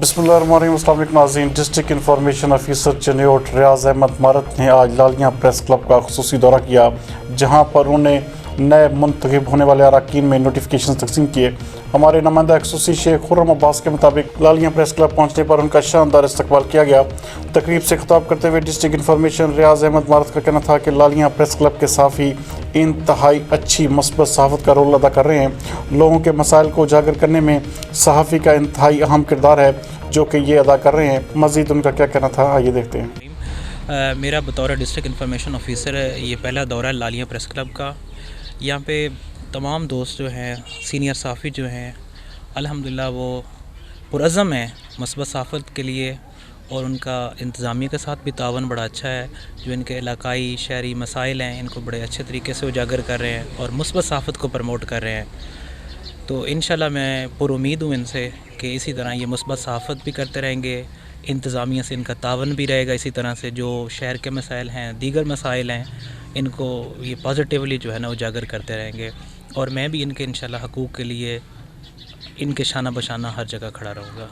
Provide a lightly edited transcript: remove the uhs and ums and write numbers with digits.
बिस्मिल्लाहिर्रहमानिर्रहीम। अस्सलाम वालेकुम नाज़रीन। डिस्ट्रिक्ट इंफॉर्मेशन ऑफिसर चनियोट रियाज अहमद मारत ने आज लालियाँ प्रेस क्लब का खुसूसी दौरा किया, जहाँ पर उन्होंने नए मुंतखब होने वाले अरकान में नोटिफिकेशन तकसीम किए। हमारे नुमाइंदा खसूसी शेख खुर्रम अब्बास के मुताबिक लालियाँ प्रेस क्लब पहुँचने पर उनका शानदार इस्तकबाल किया गया। तकरीब से खिताब करते हुए डिस्ट्रिक्ट इंफॉर्मेशन रियाज अहमद मारत का कहना था कि लालियाँ प्रेस क्लब के साफ़ी इंतहाई अच्छी मस्बत सहाफ़त का रोल अदा कर रहे हैं। लोगों के मसाइल को उजागर करने में सहाफ़ी का इंतहाई अहम किरदार है, जो कि ये अदा कर रहे हैं। मज़ीद उनका क्या कहना था, आइए देखते हैं। मेरा बतौर डिस्ट्रिक्ट इन्फॉर्मेशन ऑफिसर ये पहला दौरा है लालियाँ प्रेस क्लब का। यहाँ पे तमाम दोस्त जो हैं, सीनियर सहाफ़ी जो हैं, अल्हम्दुलिल्लाह वो पुरअज़म हैं मस्बत सहाफ़त के लिए, और उनका इंतज़ामिया के साथ भी तावन बड़ा अच्छा है। जो इनके इलाकाई शहरी मसाइल हैं, इनको बड़े अच्छे तरीके से उजागर कर रहे हैं और मुस्बत सहाफ़त को प्रमोट कर रहे हैं। तो इंशाल्लाह मैं पुरुमीद हूँ इनसे कि इसी तरह ये मुस्बत सहाफ़त भी करते रहेंगे, इंतज़ामिया से इनका तावन भी रहेगा। इसी तरह से जो शहर के मसाइल हैं, दीगर मसाइल हैं, इनको ये पॉजिटिवली जो है ना उजागर करते रहेंगे, और मैं भी इनके इंशाल्लाह हकूक़ के लिए इनके शाना बशाना हर जगह खड़ा रहूँगा।